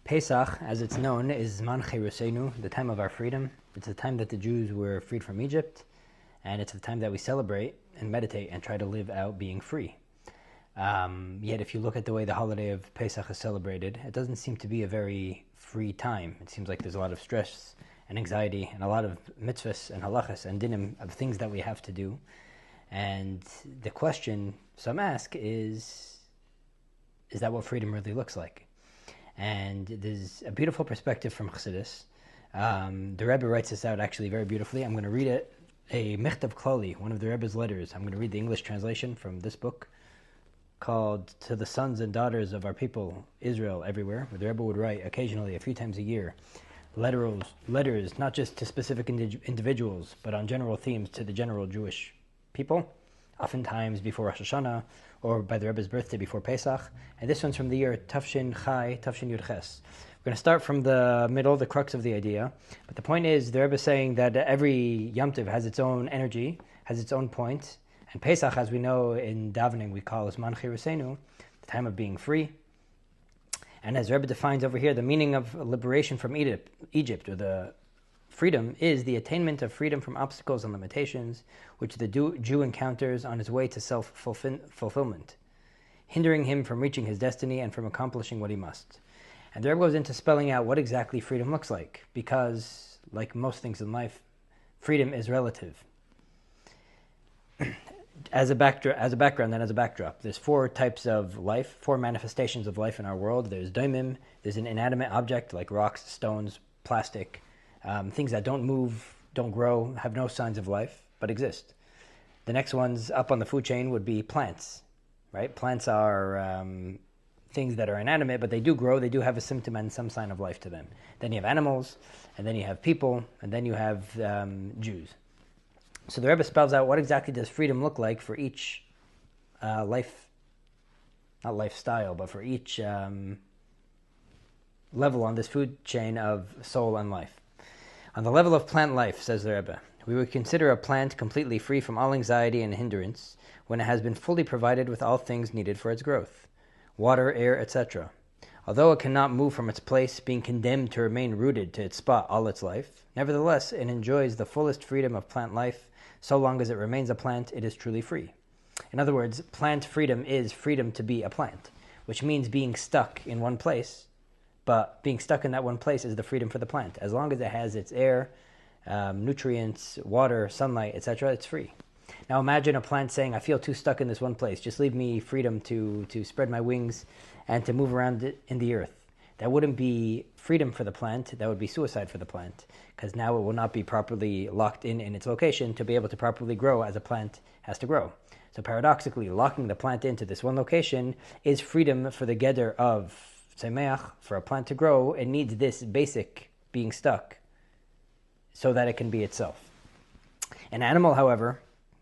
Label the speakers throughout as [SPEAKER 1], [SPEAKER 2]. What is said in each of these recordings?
[SPEAKER 1] Pesach, as it's known, is Zman Cherusenu, the time of our freedom. It's the time that the Jews were freed from Egypt, and it's the time that we celebrate and meditate and try to live out being free. Yet if you look at the way the holiday of Pesach is celebrated, it doesn't seem to be a very free time. It seems like there's a lot of stress and anxiety and a lot of mitzvahs and halachas and dinim of things that we have to do. And the question some ask is that what freedom really looks like? And there's a beautiful perspective from Chassidus. The Rebbe writes this out actually very beautifully. I'm going to read it, a Michtav Klali, one of the Rebbe's letters. I'm going to read the English translation from this book called To the Sons and Daughters of Our People, Israel Everywhere, where the Rebbe would write occasionally, a few times a year, letters not just to specific individuals, but on general themes to the general Jewish people, oftentimes before Rosh Hashanah, or by the Rebbe's birthday before Pesach. And this one's from the year Tafshin Chai, Tafshin Yud Ches. We're going to start from the middle, the crux of the idea. But the point is, the Rebbe is saying that every Yom Tov has its own energy, has its own point. And Pesach, as we know in davening, we call Zman Cherusenu, the time of being free. And as the Rebbe defines over here, the meaning of liberation from Egypt, or the freedom, is the attainment of freedom from obstacles and limitations which the Jew encounters on his way to self-fulfillment, hindering him from reaching his destiny and from accomplishing what he must. And the Rebbe goes into spelling out what exactly freedom looks like, because, like most things in life, freedom is relative. As a background and as a backdrop, there's four types of life, four manifestations of life in our world. There's daimim, there's an inanimate object like rocks, stones, plastic, things that don't move, don't grow, have no signs of life, but exist. The next ones up on the food chain would be plants, right? Plants are things that are inanimate, but they do grow, they do have a symptom and some sign of life to them. Then you have animals, and then you have people, and then you have Jews. So the Rebbe spells out what exactly does freedom look like for each life, not lifestyle, but for each level on this food chain of soul and life. On the level of plant life, says the Rebbe, we would consider a plant completely free from all anxiety and hindrance when it has been fully provided with all things needed for its growth, water, air, etc. Although it cannot move from its place, being condemned to remain rooted to its spot all its life, nevertheless it enjoys the fullest freedom of plant life. So long as it remains a plant, it is truly free. In other words, plant freedom is freedom to be a plant, which means being stuck in one place, but being stuck in that one place is the freedom for the plant. As long as it has its air, nutrients, water, sunlight, etc., it's free. Now imagine a plant saying, I feel too stuck in this one place. Just leave me freedom to spread my wings and to move around in the earth. That wouldn't be freedom for the plant. That would be suicide for the plant, because now it will not be properly locked in its location to be able to properly grow as a plant has to grow. So paradoxically, locking the plant into this one location is freedom for the geder of tzemeach. For a plant to grow, it needs this basic being stuck so that it can be itself. An animal, however,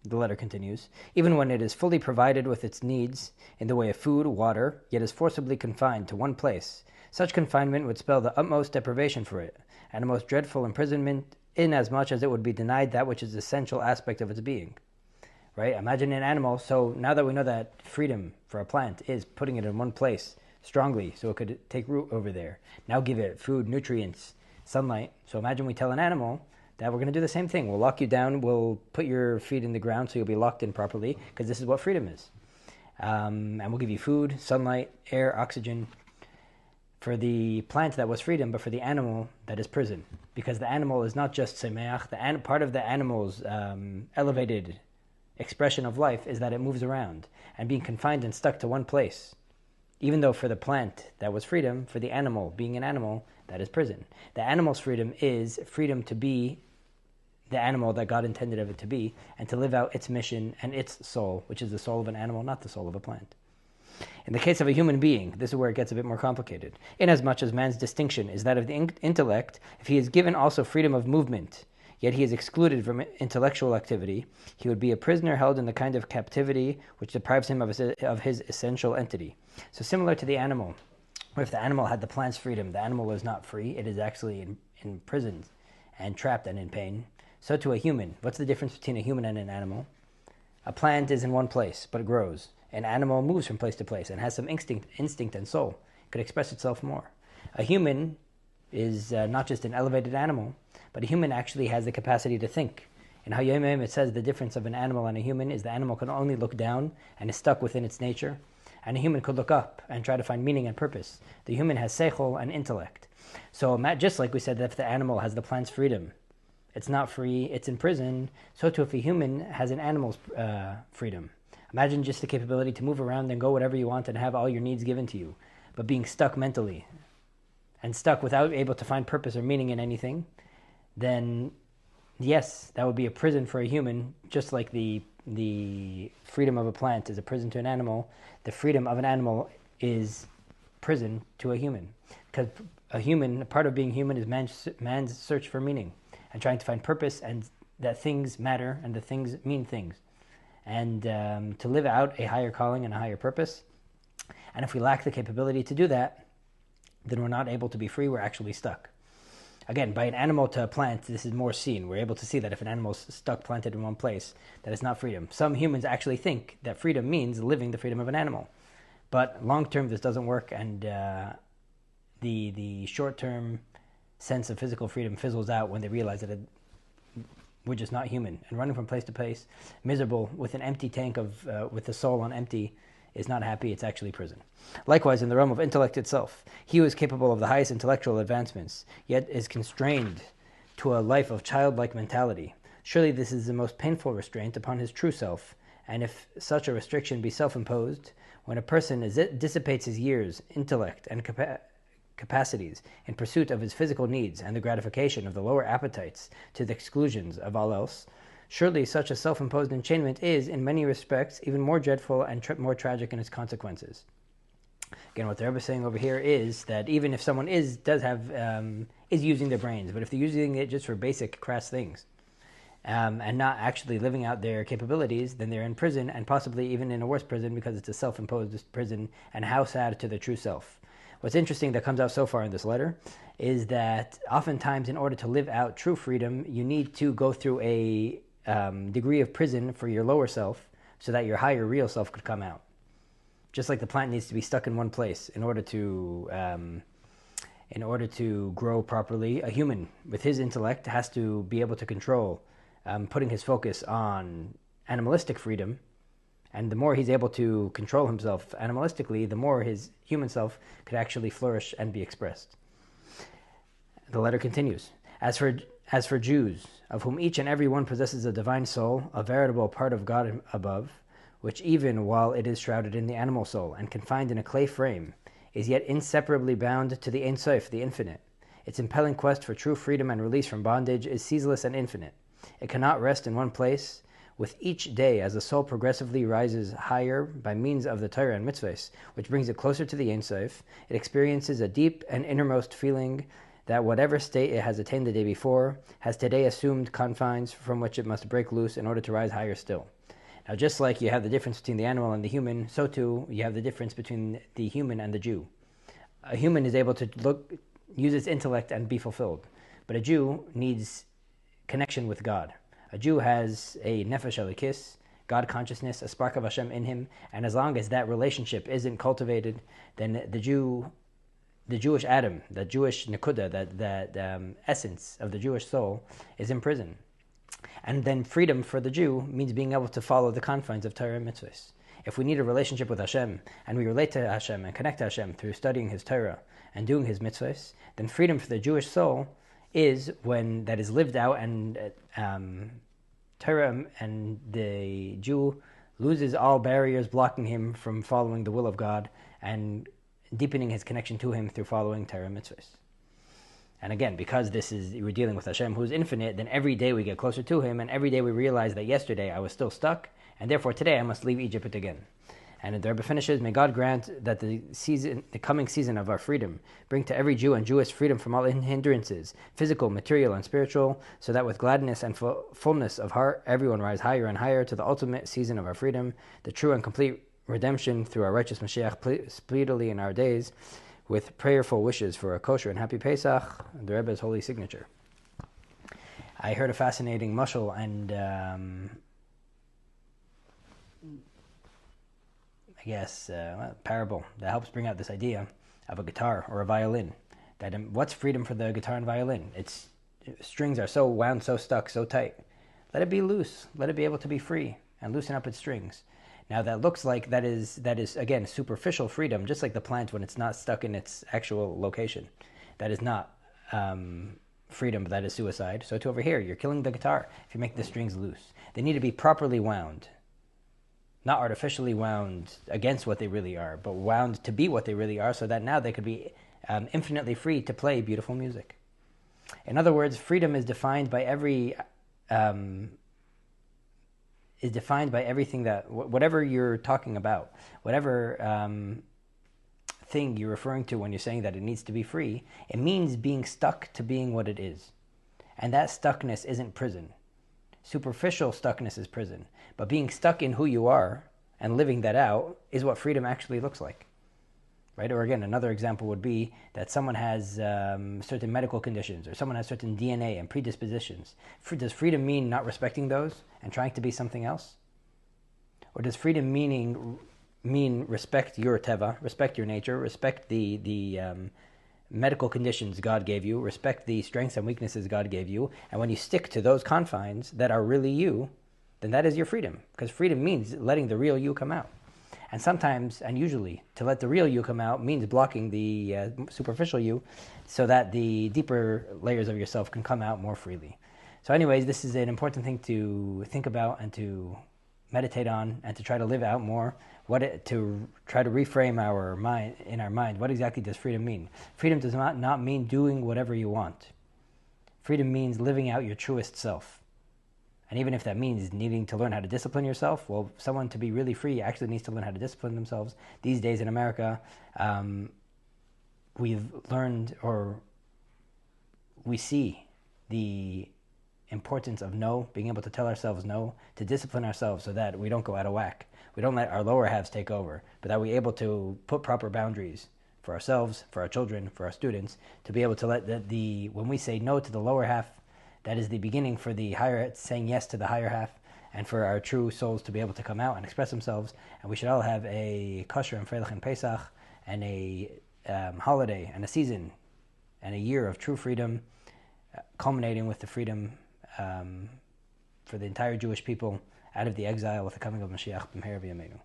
[SPEAKER 1] the letter continues, even when it is fully provided with its needs in the way of food, water, yet is forcibly confined to one place, such confinement would spell the utmost deprivation for it, and a most dreadful imprisonment, inasmuch as it would be denied that which is the essential aspect of its being. Right? Imagine an animal. So now that we know that freedom for a plant is putting it in one place strongly so it could take root over there, now give it food, nutrients, sunlight. So imagine we tell an animal that we're going to do the same thing. We'll lock you down, we'll put your feet in the ground so you'll be locked in properly, because this is what freedom is. And we'll give you food, sunlight, air, oxygen, for the plant that was freedom, but for the animal that is prison. Because the animal is not just semeach. Part of the animal's elevated expression of life is that it moves around. And being confined and stuck to one place, even though for the plant that was freedom, for the animal, being an animal, that is prison. The animal's freedom is freedom to be the animal that God intended of it to be, and to live out its mission and its soul, which is the soul of an animal, not the soul of a plant. In the case of a human being, this is where it gets a bit more complicated. Inasmuch as man's distinction is that of the intellect, if he is given also freedom of movement, yet he is excluded from intellectual activity, he would be a prisoner held in the kind of captivity which deprives him of his essential entity. So similar to the animal, where if the animal had the plant's freedom, the animal is not free, it is actually imprisoned and trapped and in pain. So to a human, what's the difference between a human and an animal? A plant is in one place, but it grows. An animal moves from place to place and has some instinct and soul. It could express itself more. A human is not just an elevated animal, but a human actually has the capacity to think. In Hayomim, it says the difference of an animal and a human is the animal can only look down and is stuck within its nature, and a human could look up and try to find meaning and purpose. The human has seichel and intellect. So just like we said that if the animal has the plant's freedom, it's not free, it's in prison, so too if a human has an animal's freedom. Imagine just the capability to move around and go whatever you want and have all your needs given to you, but being stuck mentally and stuck without able to find purpose or meaning in anything, then yes, that would be a prison for a human, just like the freedom of a plant is a prison to an animal. The freedom of an animal is prison to a human. Because a part of being human is man's search for meaning and trying to find purpose and that things matter and that things mean things. And to live out a higher calling and a higher purpose. And if we lack the capability to do that, then we're not able to be free, we're actually stuck. Again, by an animal to a plant, this is more seen. We're able to see that if an animal is stuck, planted in one place, that it's not freedom. Some humans actually think that freedom means living the freedom of an animal. But long term, this doesn't work, and the short-term sense of physical freedom fizzles out when they realize that we're just not human. And running from place to place, miserable, with an empty tank with the soul on empty, is not happy, it's actually prison. Likewise, in the realm of intellect itself, he who is capable of the highest intellectual advancements, yet is constrained to a life of childlike mentality. Surely this is the most painful restraint upon his true self, and if such a restriction be self-imposed, when a person dissipates his years, intellect, and capacities in pursuit of his physical needs and the gratification of the lower appetites to the exclusions of all else, surely such a self-imposed enchainment is, in many respects, even more dreadful and more tragic in its consequences. Again, what the Rebbe is saying over here is that even if someone is using their brains, but if they're using it just for basic crass things, and not actually living out their capabilities, then they're in prison, and possibly even in a worse prison because it's a self-imposed prison, and how sad to the true self. What's interesting that comes out so far in this letter is that oftentimes in order to live out true freedom, you need to go through a degree of prison for your lower self so that your higher real self could come out. Just like the plant needs to be stuck in one place in order to grow properly, a human with his intellect has to be able to control putting his focus on animalistic freedom, and the more he's able to control himself animalistically, the more his human self could actually flourish and be expressed. The letter continues. As for Jews, of whom each and every one possesses a divine soul, a veritable part of God above, which even while it is shrouded in the animal soul and confined in a clay frame, is yet inseparably bound to the Ein Sof, the infinite. Its impelling quest for true freedom and release from bondage is ceaseless and infinite. It cannot rest in one place. With each day, as the soul progressively rises higher by means of the Torah and mitzvahs, which brings it closer to the Ein Sof, it experiences a deep and innermost feeling that whatever state it has attained the day before has today assumed confines from which it must break loose in order to rise higher still. Now, just like you have the difference between the animal and the human, so too you have the difference between the human and the Jew. A human is able to use its intellect and be fulfilled, but a Jew needs connection with God. A Jew has a nefesh elikis, God consciousness, a spark of Hashem in him, and as long as that relationship isn't cultivated, then the Jewish Adam, the Jewish nekuda, that essence of the Jewish soul, is in prison. And then freedom for the Jew means being able to follow the confines of Torah and mitzvahs. If we need a relationship with Hashem, and we relate to Hashem and connect to Hashem through studying His Torah and doing His mitzvahs, then freedom for the Jewish soul is when that is lived out, and Torah and the Jew loses all barriers blocking him from following the will of God and deepening his connection to Him through following Torah and mitzvahs. And again, because we're dealing with Hashem who's infinite, then every day we get closer to Him, and every day we realize that yesterday I was still stuck, and therefore today I must leave Egypt again. And the Rebbe finishes, may God grant that the coming season of our freedom bring to every Jew and Jewess freedom from all hindrances, physical, material, and spiritual, so that with gladness and fullness of heart, everyone rise higher and higher to the ultimate season of our freedom, the true and complete redemption through our righteous Mashiach speedily in our days, with prayerful wishes for a kosher and happy Pesach, the Rebbe's holy signature. I heard a fascinating mashal and parable that helps bring out this idea of a guitar or a violin. What's freedom for the guitar and violin? Its strings are so wound, so stuck, so tight. Let it be loose. Let it be able to be free and loosen up its strings. Now that looks like that is again superficial freedom, just like the plant when it's not stuck in its actual location. That is not freedom, but that is suicide. So to over here, you're killing the guitar if you make the strings loose. They need to be properly wound, not artificially wound against what they really are, but wound to be what they really are, so that now they could be infinitely free to play beautiful music. In other words, freedom is defined by everything that, whatever you're talking about, whatever thing you're referring to when you're saying that it needs to be free, it means being stuck to being what it is. And that stuckness isn't prison. Superficial stuckness is prison. But being stuck in who you are and living that out is what freedom actually looks like. Right? Or again, another example would be that someone has certain medical conditions, or someone has certain DNA and predispositions. Does freedom mean not respecting those and trying to be something else? Or does freedom mean respect your teva, respect your nature, respect the medical conditions God gave you, respect the strengths and weaknesses God gave you, and when you stick to those confines that are really you, then that is your freedom. Because freedom means letting the real you come out. And sometimes, and usually, to let the real you come out means blocking the superficial you so that the deeper layers of yourself can come out more freely. So anyways, this is an important thing to think about and to meditate on and to try to live out more. To try to reframe our mind, what exactly does freedom mean? Freedom does not mean doing whatever you want. Freedom means living out your truest self. And even if that means needing to learn how to discipline yourself, well, someone to be really free actually needs to learn how to discipline themselves. These days in America, we've learned, or we see the importance of no, being able to tell ourselves no, to discipline ourselves so that we don't go out of whack. We don't let our lower halves take over, but that we're able to put proper boundaries for ourselves, for our children, for our students, to be able to let when we say no to the lower half, that is the beginning for the higher, saying yes to the higher half, and for our true souls to be able to come out and express themselves. And we should all have a kosher and freilich and Pesach, and a holiday, and a season, and a year of true freedom, culminating with the freedom for the entire Jewish people out of the exile with the coming of Mashiach b'meher b'yameinu.